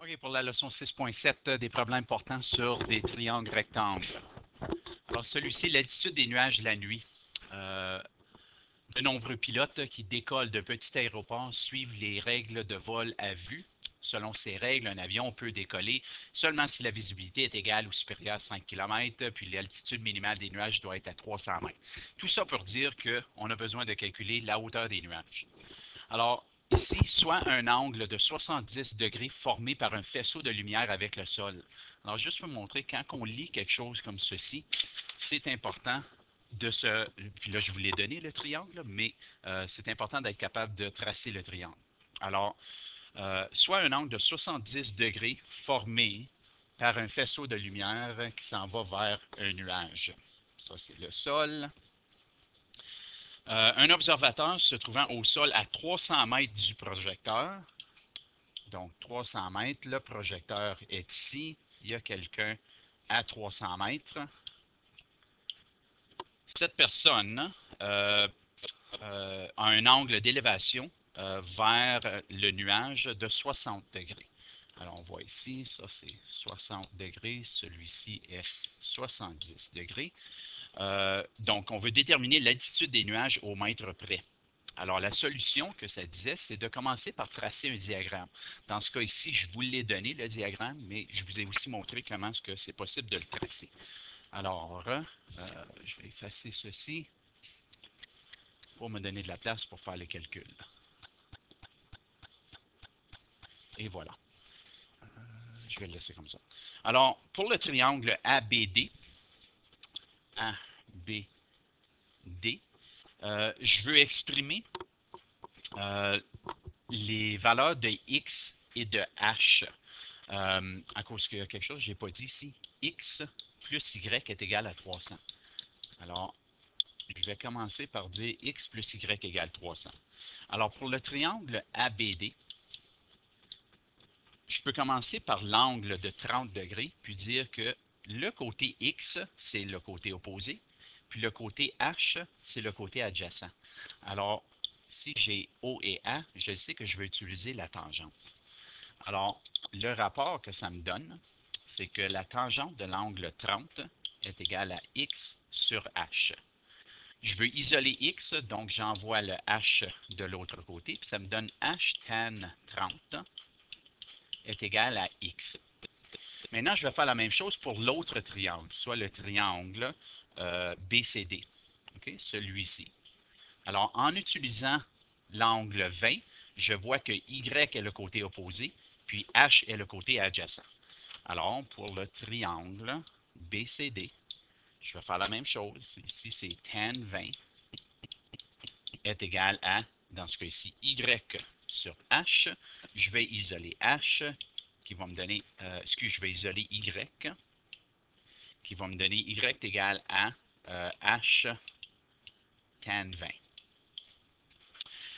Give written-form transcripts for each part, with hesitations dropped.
OK, pour la leçon 6.7, des problèmes portant sur des triangles rectangles. Alors, celui-ci, l'altitude des nuages la nuit. De nombreux pilotes qui décollent d'un petit aéroport suivent les règles de vol à vue. Selon ces règles, un avion peut décoller seulement si la visibilité est égale ou supérieure à 5 km, puis l'altitude minimale des nuages doit être à 300 mètres. Tout ça pour dire qu'on a besoin de calculer la hauteur des nuages. Alors, ici, soit un angle de 70 degrés formé par un faisceau de lumière avec le sol. Alors, juste pour montrer, quand on lit quelque chose comme ceci, c'est important de se... Puis là, je vous l'ai donné, le triangle, mais c'est important d'être capable de tracer le triangle. Alors, soit un angle de 70 degrés formé par un faisceau de lumière qui s'en va vers un nuage. Ça, c'est le sol. Un observateur se trouvant au sol à 300 mètres du projecteur. Donc, 300 mètres, le projecteur est ici. Il y a quelqu'un à 300 mètres. Cette personne a un angle d'élévation vers le nuage de 60 degrés. Alors, on voit ici, ça c'est 60 degrés, celui-ci est 70 degrés. Donc, on veut déterminer l'altitude des nuages au mètre près. Alors, la solution que ça disait, c'est de commencer par tracer un diagramme. Dans ce cas ici, je vous l'ai donné, le diagramme, mais je vous ai aussi montré comment est-ce que c'est possible de le tracer. Alors, je vais effacer ceci pour me donner de la place pour faire les calculs. Et voilà. Je vais le laisser comme ça. Alors, pour le triangle ABD, je veux exprimer les valeurs de X et de H. À cause qu'il y a quelque chose que je n'ai pas dit ici. X plus Y est égal à 300. Alors, je vais commencer par dire X plus Y égale 300. Alors, pour le triangle ABD, je peux commencer par l'angle de 30 degrés, puis dire que le côté X, c'est le côté opposé, puis le côté H, c'est le côté adjacent. Alors, si j'ai O et A, je sais que je vais utiliser la tangente. Alors, le rapport que ça me donne, c'est que la tangente de l'angle 30 est égale à X sur H. Je veux isoler X, donc j'envoie le H de l'autre côté, puis ça me donne H tan 30 est égal à X. Maintenant, je vais faire la même chose pour l'autre triangle, soit le triangle BCD, okay? Celui-ci. Alors, en utilisant l'angle 20, je vois que Y est le côté opposé, puis H est le côté adjacent. Alors, pour le triangle BCD, je vais faire la même chose. Ici, c'est tan 20 est égal à, dans ce cas-ci, Y sur H. Je vais isoler H, qui va me donner, je vais isoler Y, qui va me donner Y est égal à H tan 20.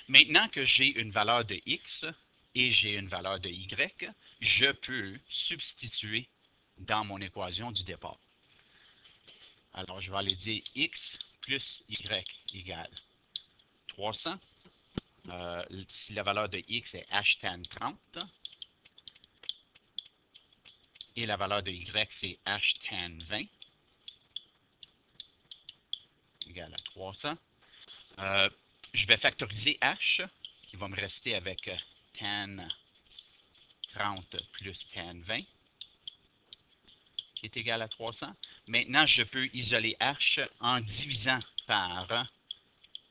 Maintenant que j'ai une valeur de X et j'ai une valeur de Y, je peux substituer dans mon équation du départ. Alors, je vais aller dire X plus Y égale 300. Si la valeur de X est H tan 30, et la valeur de Y, c'est H tan 20, égale à 300. Je vais factoriser H, qui va me rester avec tan 30 plus tan 20, qui est égal à 300. Maintenant, je peux isoler H en divisant par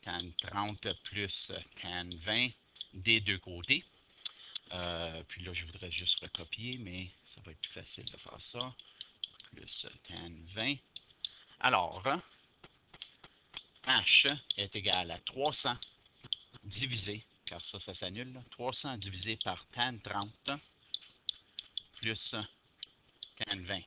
tan 30 plus tan 20 des deux côtés. Puis là, je voudrais juste recopier, mais ça va être plus facile de faire ça. Plus tan 20. Alors, H est égal à 300 divisé, car ça s'annule, 300 divisé par tan 30 plus tan 20.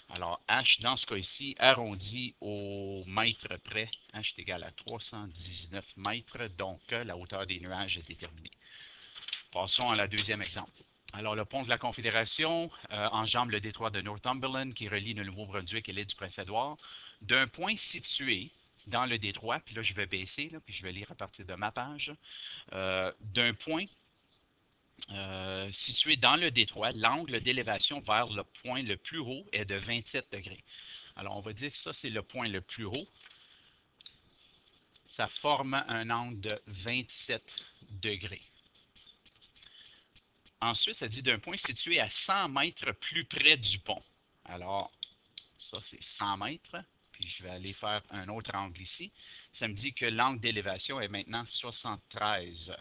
Alors, H, dans ce cas-ci, arrondi au mètre près, H est égal à 319 mètres, donc la hauteur des nuages est déterminée. Passons à la deuxième exemple. Alors, le pont de la Confédération enjambe le détroit de Northumberland qui relie le Nouveau-Brunswick et l'île du Prince-Édouard. D'un point situé dans le détroit, puis là, je vais baisser, là, puis je vais lire à partir de ma page. D'un point situé dans le détroit, l'angle d'élévation vers le point le plus haut est de 27 degrés. Alors, on va dire que ça, c'est le point le plus haut. Ça forme un angle de 27 degrés. Ensuite, ça dit d'un point situé à 100 mètres plus près du pont. Alors, ça, c'est 100 mètres. Puis, je vais aller faire un autre angle ici. Ça me dit que l'angle d'élévation est maintenant 73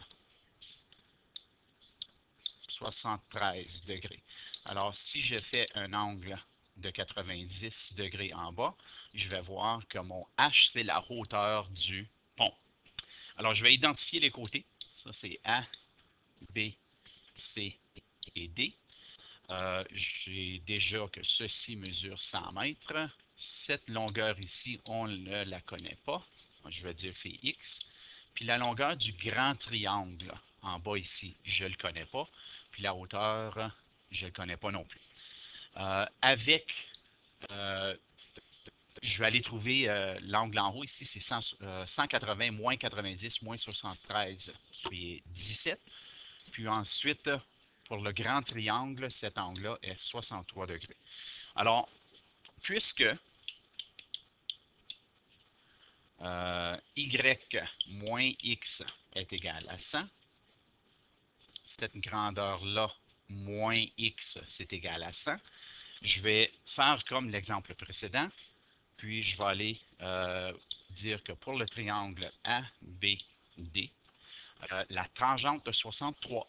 degrés. Alors, si je fais un angle de 90 degrés en bas, je vais voir que mon H, c'est la hauteur du pont. Alors, je vais identifier les côtés. Ça, c'est A, B, C et D. J'ai déjà que ceci mesure 100 mètres. Cette longueur ici, on ne la connaît pas. Je vais dire que c'est X. Puis la longueur du grand triangle en bas ici, je ne le connais pas. Puis la hauteur, je ne le connais pas non plus. Je vais aller trouver l'angle en haut ici, c'est 180 moins 90 moins 73, qui est 17. Puis ensuite, pour le grand triangle, cet angle-là est 63 degrés. Alors, puisque y moins x est égal à 100, cette grandeur-là moins x, c'est égal à 100, je vais faire comme l'exemple précédent, puis je vais aller dire que pour le triangle ABD, la tangente de 63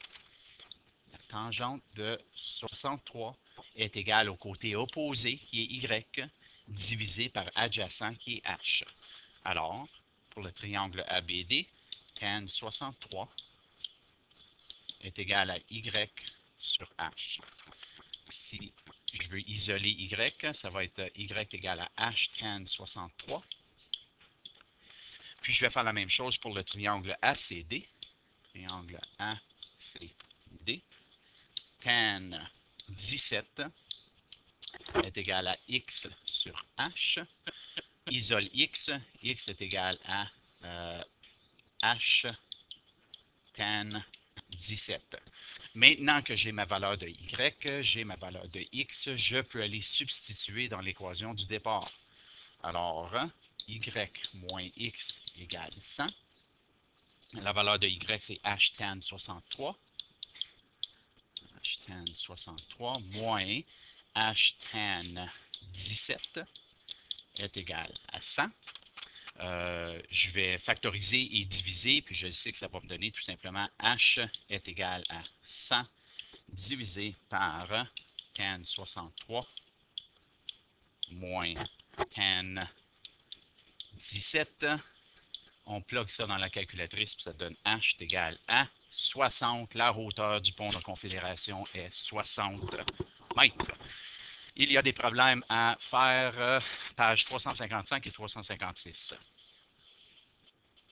est égale au côté opposé, qui est Y, divisé par adjacent, qui est H. Alors, pour le triangle ABD, tan 63 est égal à Y sur H. Si je veux isoler Y, ça va être Y égale à H tan 63. Puis, je vais faire la même chose pour le triangle ACD. Triangle ACD. Tan 17 est égal à X sur H. Isole X. X est égal à H tan 17. Maintenant que j'ai ma valeur de Y, j'ai ma valeur de X, je peux aller substituer dans l'équation du départ. Alors, Y moins X égale 100. La valeur de Y, c'est H tan 63. H tan 63 moins H tan 17 est égal à 100. Je vais factoriser et diviser, puis je sais que ça va me donner tout simplement H est égal à 100 divisé par tan 63 moins tan 17. On plug ça dans la calculatrice, puis ça donne H est égal à 60. La hauteur du pont de Confédération est 60 mètres. Il y a des problèmes à faire, page 355 et 356.